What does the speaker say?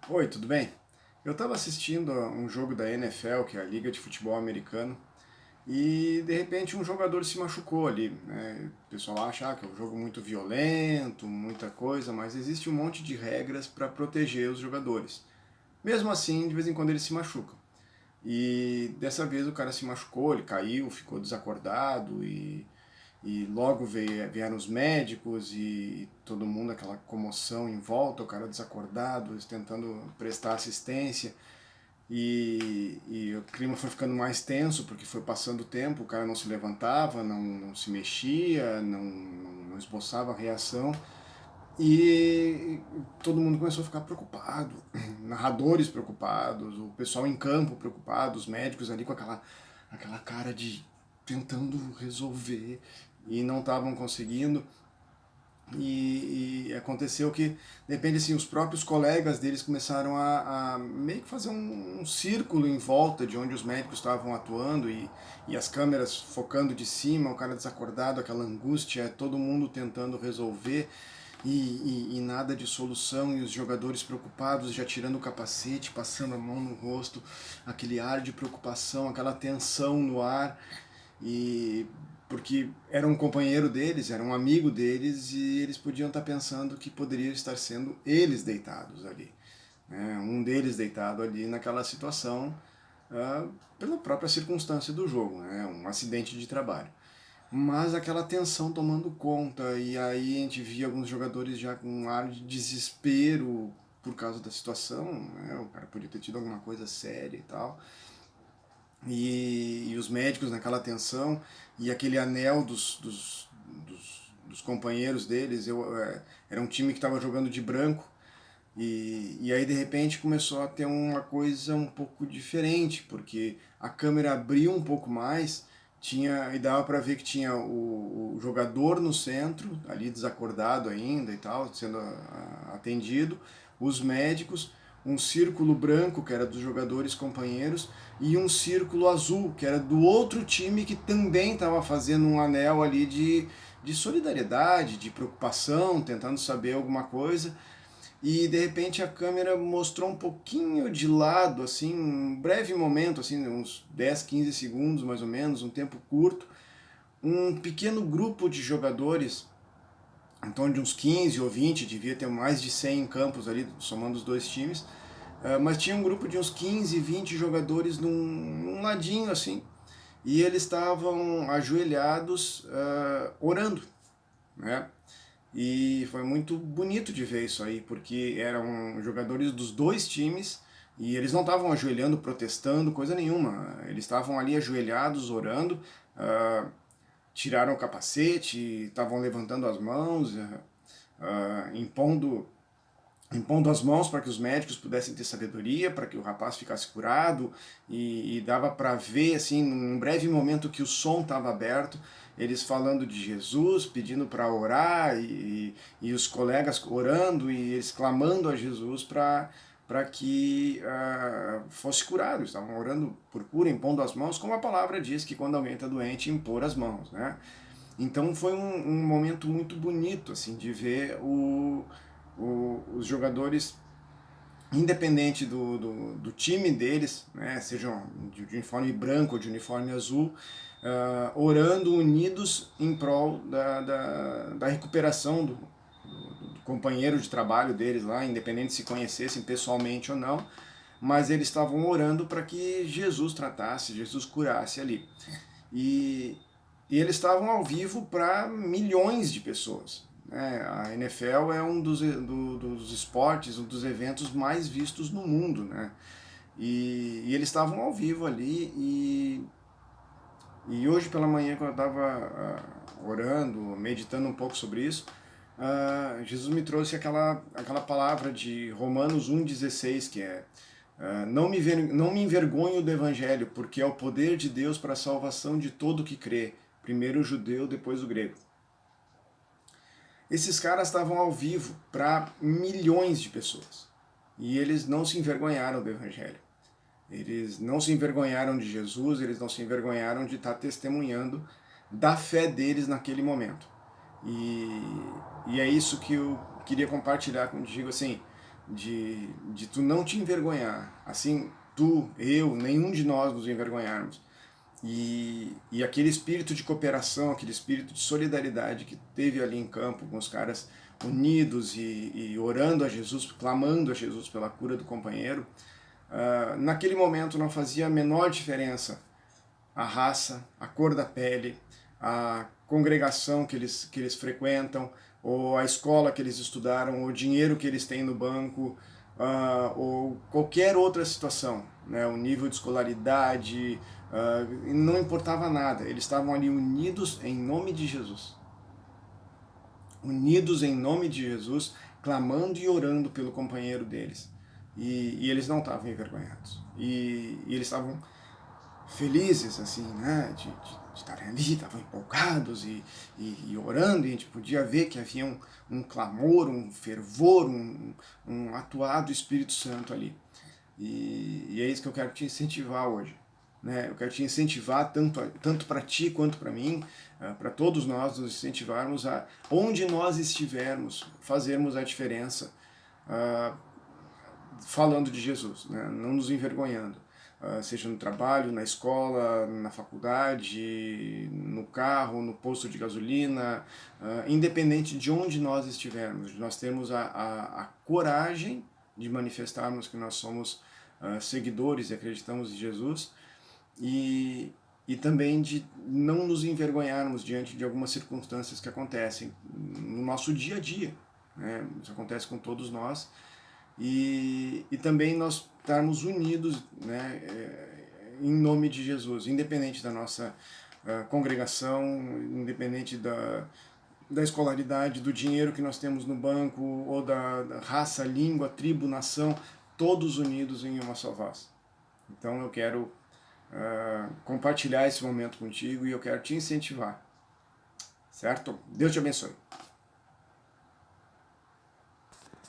Oi, tudo bem? Eu estava assistindo a um jogo da NFL, que é a Liga de Futebol Americano, e de repente um jogador se machucou ali, né? O pessoal acha que é um jogo muito violento, muita coisa, mas existe um monte de regras para proteger os jogadores. Mesmo assim, de vez em quando eles se machucam. E dessa vez o cara se machucou, ele caiu, ficou desacordado e logo vieram os médicos e todo mundo, aquela comoção em volta, o cara desacordado, eles tentando prestar assistência. E o clima foi ficando mais tenso porque foi passando o tempo, o cara não se levantava, não se mexia, não esboçava reação. E todo mundo começou a ficar preocupado, narradores preocupados, o pessoal em campo preocupado, os médicos ali com aquela cara de tentando resolver e não estavam conseguindo. E aconteceu que, de repente, assim, os próprios colegas deles começaram a meio que fazer um círculo em volta de onde os médicos estavam atuando e as câmeras focando de cima, o cara desacordado, aquela angústia, todo mundo tentando resolver e nada de solução, e os jogadores preocupados, já tirando o capacete, passando a mão no rosto, aquele ar de preocupação, aquela tensão no ar, e porque era um companheiro deles, era um amigo deles, e eles podiam estar pensando que poderia estar sendo eles deitados ali, né? Um deles deitado ali naquela situação, pela própria circunstância do jogo, né? Um acidente de trabalho. Mas aquela tensão tomando conta, e aí a gente via alguns jogadores já com um ar de desespero por causa da situação, né? O cara podia ter tido alguma coisa séria e tal. E os médicos naquela tensão, e aquele anel dos companheiros deles, era um time que estava jogando de branco, e aí de repente começou a ter uma coisa um pouco diferente, porque a câmera abriu um pouco mais, tinha e dava para ver que tinha o jogador no centro, ali desacordado ainda e tal, sendo atendido, os médicos, um círculo branco que era dos jogadores companheiros e um círculo azul que era do outro time que também estava fazendo um anel ali de solidariedade, de preocupação, tentando saber alguma coisa, e de repente a câmera mostrou um pouquinho de lado, assim, um breve momento, assim, uns 10, 15 segundos mais ou menos, um tempo curto, um pequeno grupo de jogadores, em torno de uns 15 ou 20, devia ter mais de 100 em campos ali, somando os dois times, mas tinha um grupo de uns 15, 20 jogadores num ladinho assim, e eles estavam ajoelhados orando, né? E foi muito bonito de ver isso aí, porque eram jogadores dos dois times e eles não estavam ajoelhando, protestando, coisa nenhuma. Eles estavam ali ajoelhados, orando, tiraram o capacete, estavam levantando as mãos, impondo as mãos para que os médicos pudessem ter sabedoria, para que o rapaz ficasse curado, e dava para ver, assim, num breve momento que o som estava aberto, eles falando de Jesus, pedindo para orar, e os colegas orando, e eles clamando a Jesus para que fosse curado. Estavam orando por cura, impondo as mãos, como a palavra diz que quando alguém está doente, impor as mãos, né? Então foi um momento muito bonito, assim, de ver os jogadores, independente do time deles, né, sejam de uniforme branco ou de uniforme azul, orando unidos em prol da recuperação do companheiro de trabalho deles lá, independente se conhecessem pessoalmente ou não, mas eles estavam orando para que Jesus tratasse, Jesus curasse ali. E, e eles estavam ao vivo para milhões de pessoas, né? A NFL é um dos esportes, um dos eventos mais vistos no mundo, né? E eles estavam ao vivo ali, e hoje pela manhã, quando eu estava orando, meditando um pouco sobre isso, Jesus me trouxe aquela palavra de Romanos 1,16, que é: não me envergonho do Evangelho, porque é o poder de Deus para a salvação de todo que crê, primeiro o judeu, depois o grego. Esses caras estavam ao vivo para milhões de pessoas, e eles não se envergonharam do Evangelho. Eles não se envergonharam de Jesus, eles não se envergonharam de estar testemunhando da fé deles naquele momento. E é isso que eu queria compartilhar contigo, assim, de tu não te envergonhar, assim, tu, eu, nenhum de nós nos envergonharmos. E aquele espírito de cooperação, aquele espírito de solidariedade que teve ali em campo, com os caras unidos e orando a Jesus, clamando a Jesus pela cura do companheiro, naquele momento não fazia a menor diferença a raça, a cor da pele, a congregação que eles frequentam, ou a escola que eles estudaram, ou o dinheiro que eles têm no banco, ou qualquer outra situação, né? O nível de escolaridade, não importava nada, eles estavam ali unidos em nome de Jesus. Unidos em nome de Jesus, clamando e orando pelo companheiro deles. E eles não estavam envergonhados. E eles estavam felizes, assim, né, de estarem ali, estavam empolgados e orando, e a gente podia ver que havia um clamor, um fervor, um atuar do Espírito Santo ali. E é isso que eu quero te incentivar hoje. Né? Eu quero te incentivar tanto para ti quanto para mim, para todos nós nos incentivarmos a, onde nós estivermos, fazermos a diferença, falando de Jesus, né? Não nos envergonhando. Seja no trabalho, na escola, na faculdade, no carro, no posto de gasolina, independente de onde nós estivermos, nós temos a coragem de manifestarmos que nós somos seguidores e acreditamos em Jesus, e também de não nos envergonharmos diante de algumas circunstâncias que acontecem no nosso dia a dia. Né? Isso acontece com todos nós, e também nós estarmos unidos, né, em nome de Jesus, independente da nossa congregação, independente da escolaridade, do dinheiro que nós temos no banco, ou da raça, língua, tribo, nação, todos unidos em uma só voz. Então eu quero compartilhar esse momento contigo e eu quero te incentivar, certo? Deus te abençoe.